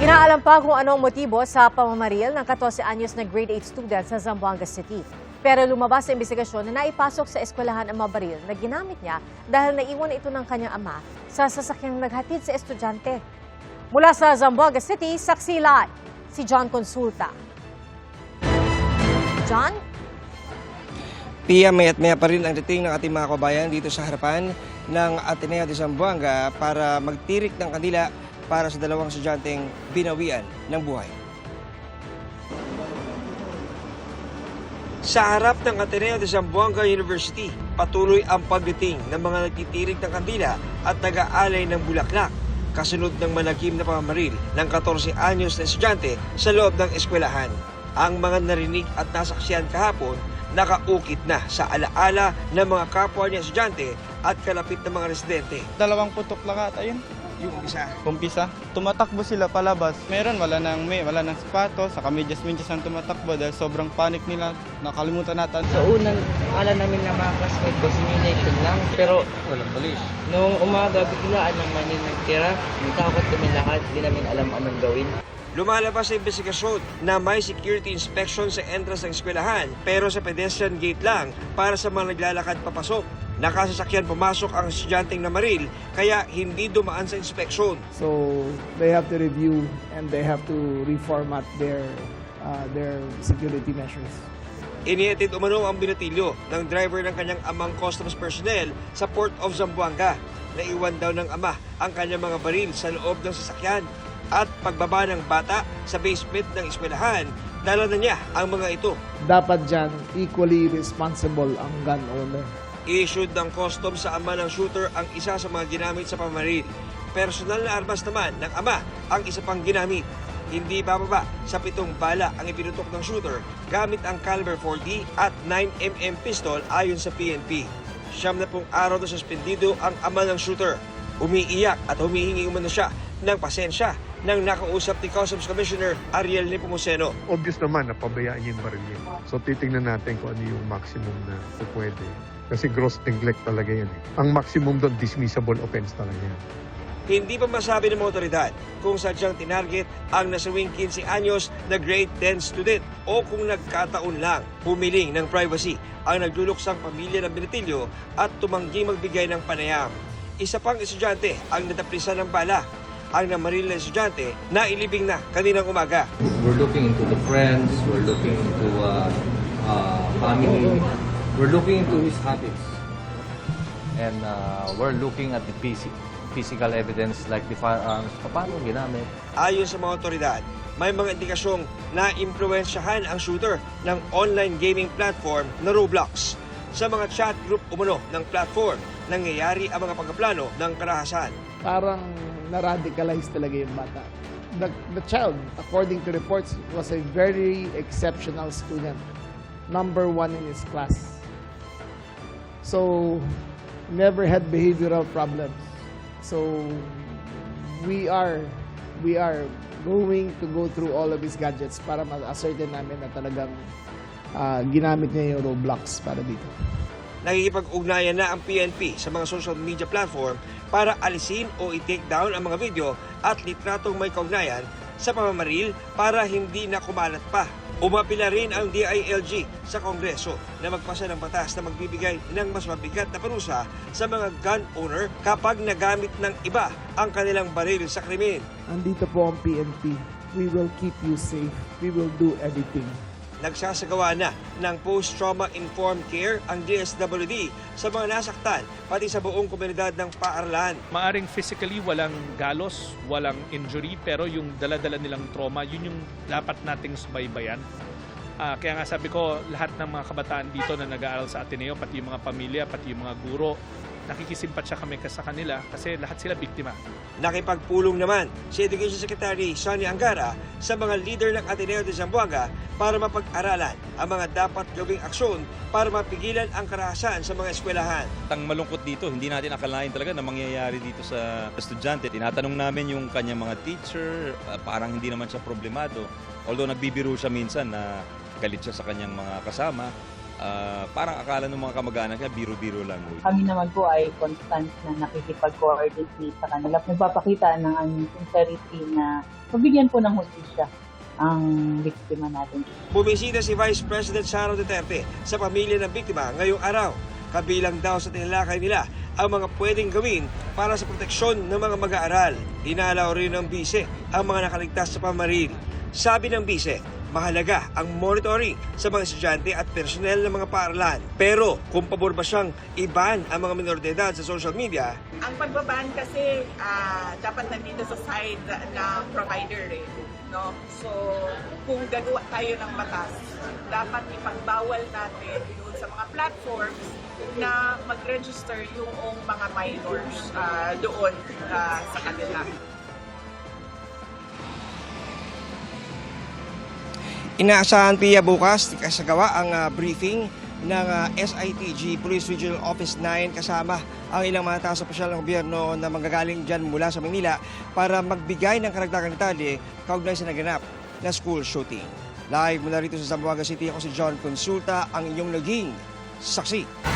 Inaalam pa kung anong motibo sa pamamaril ng 14 anyos na grade 8 student sa Zamboanga City. Pero lumabas sa investigasyon na naipasok sa eskwelahan ang mga baril na ginamit niya dahil naiwan ito ng kanyang ama sa sasakyang naghatid sa estudyante. Mula sa Zamboanga City, saksi live si John Consulta. John? Pia, may at maya pa rin ang dating ng ating mga kabayan dito sa harapan ng Ateneo de Zamboanga para magtirik ng kandila para sa dalawang estudyanteng binawian ng buhay. Sa harap ng Ateneo de Zamboanga University, patuloy ang pagdating ng mga nagtitirik ng kandila at nag-aalay ng bulaklak kasunod ng malagim na pamamaril ng 14 anyos na estudyante sa loob ng eskwelahan. Ang mga narinig at nasaksihan kahapon nakaukit na sa alaala ng mga kapwa niya estudyante at kalapit ng mga residente. 2 putok lang ata yun. Yung isa. Kumpisa. Tumatakbo sila palabas. Meron, wala nang sapatos, saka medyas-medyas ang tumatakbo dahil sobrang panic nila. Nakalimutan natin. Sa unang akala namin na mga classmate ko, simulation lang. Pero walang polis. Noong umaga, biglaan naman yung nagtira. Takot kami lahat, di namin alam anong gawin. Lumalabas sa investigasyon na may security inspection sa entrance ng eskwelahan pero sa pedestrian gate lang para sa mga naglalakad papasok. Nakasasakyan pumasok ang estudyanteng namaril kaya hindi dumaan sa inspeksyon. So they have to review and they have to reformat their security measures. Inihatid umano ang binatilyo ng driver ng kanyang amang customs personnel sa Port of Zamboanga. Naiwan daw ng ama ang kanyang mga baril sa loob ng sasakyan. At pagbaba ng bata sa basement ng eskwelahan, dala na niya ang mga ito. Dapat dyan, equally responsible ang gun owner. I-issued ng customs sa ama ng shooter ang isa sa mga ginamit sa pamamaril. Personal na armas naman ng ama ang isa pang ginamit. Hindi bababa sa 7 bala ang ipinutok ng shooter gamit ang caliber 40 at 9mm pistol ayon sa PNP. 70 araw na suspendido ang ama ng shooter. Umiiyak at humihingi umano siya ng pasensya nang nakausap ni Customs Commissioner Ariel Nepomuceno. Obvious naman na pabayaan niya yung baril niya. So titingnan natin kung ano yung maximum na pwede. Kasi gross neglect talaga yan. Ang maximum doon, dismissible offense talaga yan. Hindi pa masabi ng mga otoridad kung sadyang tinarget ang nasawing 15 anyos na grade 10 student o kung nagkataon lang humiling ng privacy ang nagluluksang pamilya ng binatilyo at tumanggi magbigay ng panayam. Isa pang estudyante ang nataprisan ng bala. Ang namaril na estudyante na ilibing na kaninang umaga. We're looking into the friends, we're looking into family, we're looking into his habits. And we're looking at the physical evidence like the firearms, paano ginamit. Ayon sa mga otoridad, may mga indikasyong na-impluwensyahan ang shooter ng online gaming platform na Roblox. Sa mga chat group umano ng platform, nangyayari ang mga pagkaplano ng karahasan. Parang na-radicalize talaga yung bata. The child, according to reports, was a very exceptional student. Number 1 in his class. So, never had behavioral problems. So, we are going to go through all of his gadgets para ma-ascertain namin na talagang ginamit niya yung Roblox para dito. Nakikipag-ugnayan na ang PNP sa mga social media platform para alisin o i-take down ang mga video at litratong may kaugnayan sa pamamaril para hindi na kumalat pa. Umapila rin ang DILG sa Kongreso na magpasa ng batas na magbibigay ng mas mabigat na parusa sa mga gun owner kapag nagamit ng iba ang kanilang baril sa krimen. Andito po ang PNP. We will keep you safe. We will do everything. Nagsasagawa na ng post-trauma informed care ang DSWD sa mga nasaktan pati sa buong komunidad ng paaralan. Maaring physically walang galos, walang injury, pero yung dala-dala nilang trauma, yun yung dapat nating subaybayan. Kaya nga sabi ko, lahat ng mga kabataan dito na nag-aaral sa Ateneo, pati yung mga pamilya, pati yung mga guro, nakikisimpatya kami sa kanila kasi lahat sila biktima. Nakipagpulong naman si Education Secretary Sonny Angara sa mga leader ng Ateneo de Zamboanga para mapag-aralan ang mga dapat gawing aksyon para mapigilan ang karahasan sa mga eskwelahan. Ang malungkot dito, hindi natin akalain talaga na mangyayari dito sa estudyante. Tinatanong namin yung kanyang mga teacher, parang hindi naman siya problemado. Although nagbibiro siya minsan na galit siya sa kanyang mga kasama. parang akala ng mga kamag-anak niya, biro-biro lang. Kami naman po ay constant na nakikipag-coordinate sa kanila. Nagpapakita ng aming sincerity na mabigyan po ng hustisya ang biktima natin. Bumisita si Vice President Sara Duterte sa pamilya ng biktima ngayong araw. Kabilang daw sa tinalakay nila ang mga pwedeng gawin para sa proteksyon ng mga mag-aaral. Inalaw rin ng bise ang mga nakaligtas sa pamaril. Sabi ng bise, mahalaga ang monitoring sa mga estudyante at personnel ng mga paaralan. Pero kung pabor ba siyang iban ang mga minor de edad sa social media, ang pagbaban kasi dapat nandito sa side ng provider no? So kung gagawa tayo ng batas, dapat ipagbawal natin doon sa mga platforms na mag-register yung mga minors doon sa kanila. inaasahan Pia bukas kasagawa ang briefing ng SITG Police Regional Office 9 kasama ang ilang mga taas opisyal ng gobyerno na manggagaling dyan mula sa Manila para magbigay ng karagdagang detalye kaugnay sa naganap na school shooting. Live mula rito sa Zamboanga City, ako si John Consulta, ang inyong naging saksi.